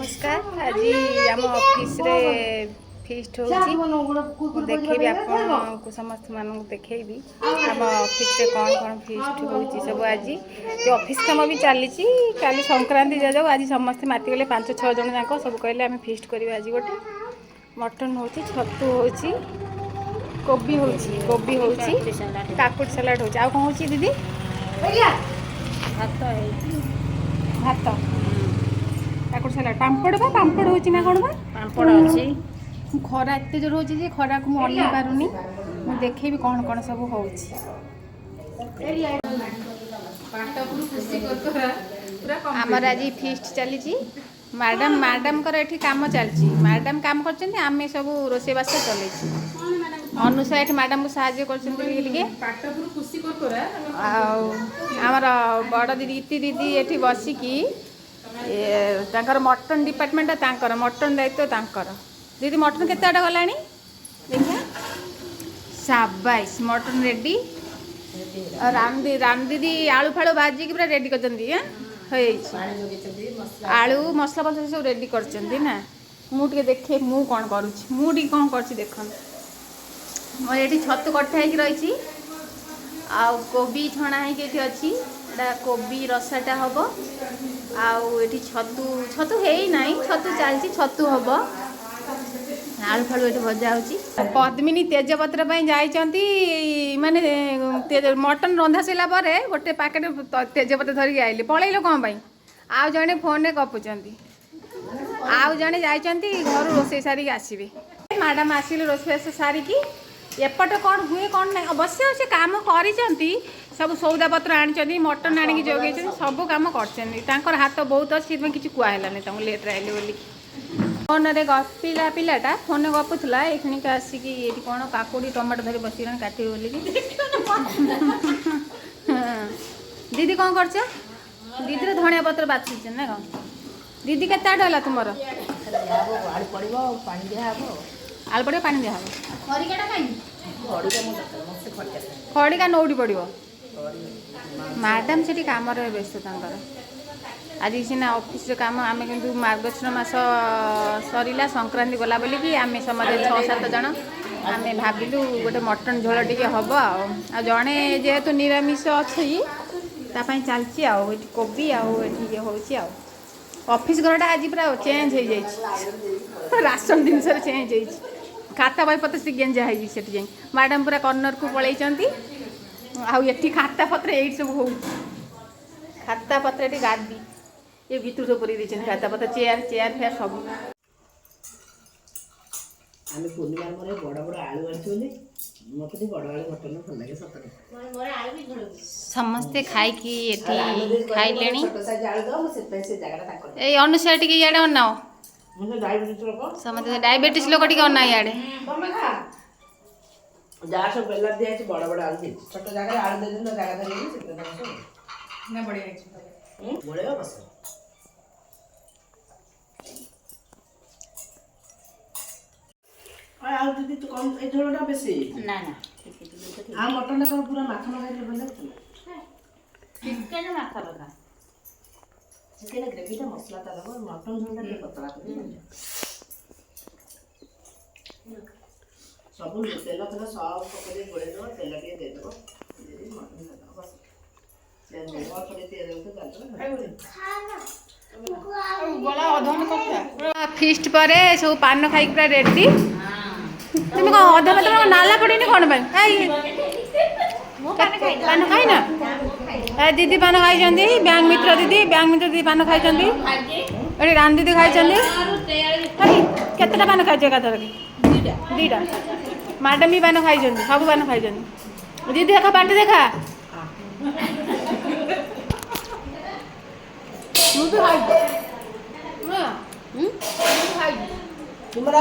नमस्कार। आज आम ऑफिस रे फीस्ट होची देखेबी आपको समस्त मानू देखेबी आम ऑफिस रे कौन कौन फीस्ट होची सब। आज जो ऑफिस काम भी चली काली संक्रांति जाऊ आज समस्त माति गले 5-6 जन जाक सब कहले आम फीस्ट करवा। आज गोटे मटन होची, छतु होची, कोबी होची काकुड़ी सलाड होची। आ कौन होची दीदी? भात काकुड़ी सलाड पांपड़ होची ना कौन बा? पांपड़ अछि। खरा एत जोर हो खरा को मुझे पारूनी देखेबी कौन कौन सब हो। आमर आज फीस्ट चली मैडम कर एठी काम चलची। मैडम काम करछन आमे सब रोसे बास चले अनुसा एठी मैडम को सहाय्य करछन लिए आमर बड़ दीदी इति दीदी एठी बसिकी तांकर मटन डिपार्टमेंट तांकर मटन दायित्व तांकर। दीदी मटन केते गलानी देखिया शाबाश मटन रेडी। राम दीदी आलू फालू भाजिकी पूरा रेडी कर आलू मसला फसला सब रेडी कर ना। मुझे देखे मु कौन करुँची मुझे कौन कर देख मोर ये छतु कटा हो रही आ कोबी छणा होती अच्छी कोबी रसाटा हम आठी छतु छतु है ना छतु चलती छतु हम आलू फालू ये भजा हो। पद्मिनी तेजपत्र जाती माने मटन रंधा सारा पर गोटे पैकेट तेजपत्र धरिक आइले पलैल कौन आउ जड़े फोन में गपुंट आउ जड़े जाती घर रोसे सारिक आसवे। मैडम आसिले रोसे सारिकी एपटे कौन हुए कौन ना अवश्य से काम कर सब सौदा पत्र आनी मटन आनिक जोगे सब कम कर हाथ बहुत अच्छे किसी कहलानी लेट आइले बोली फोन रे गपिला पिलाटा फोन में गपुला एखिक आसिक ये कौन काकुड़ी टमाटो धरी बस काटे बोल दीदी कौन कर दीदी धनिया पत्र बाछी ना कौन दीदी के तुम आलू पड़ो पानी दिया खड़िका नौटी पड़ो मैडम से कम व्यस्त आज सीना ऑफिस काम आम कि मार्गशीर मास सरला संक्रांति गला बोलिकी आम समझे 6-7 जन आम भाविलु गोटे मटन झोल टे हम आ जड़े जेहेतु निरामिष अच्छी तापाई चलची कोबी ये हूँ ऑफिस घरटा आज पूरा चेंज हो जाए राशन जिनस चेंज हो खाता बही पत्र से गेंजा है मैडम पूरा कर्नर को पलैंती आठी खाता पत्र ये सब हो खाता पत्र ये गादी ये भितर सब पूरी देते खाता पत्र चेयर फेयर सब आमे पूर्णिमा मोरे बड़ बड़ आलू आछोले मते बड़ आलू मटन भल लागे सतरे मोरे आलू भी झोल समस्ते खाई की एठी खाई लेनी छोटा साइज आलू दो से पैसे जगह ताको ए अनुसार टिके याडे बनाओ मुझे डायबिटीज लोक समते डायबिटीज लोक टिके अना याडे तमे खा जा सब बेला दिया छै बड़ बड़ आलू दे छोटा जगह आलू दे दिन जगह धरि से ना बढ़िया छै बोलेगा बस आलू दीदी तो कम ए झोलटा बेसी ना आ मटन का पूरा माखन खाइले बन जात चिकन माखा बगा चिकन ग्रेवी टा मसला ता दबो मटन झोलटा के पतला कर सब तेल सब पकड़े गोले दो तेल के दे दो मटन का बस ये बहुत थोड़े तेल तो डाल दो खाना गला अधन कथा फीस्ट पर सब पान खाई पूरा रेडी तुम कौन अधा मतलब नाला पड़ेनि कौन पान खाई ना दीदी पान खाई बैंक मित्र दीदी पान खाई राम दीदी खाई केतटा पान खाई एकाथर दीटा मैडम भी पान खाई सब पान खाई दीदी देखा पार्टी देखा तुम्हारा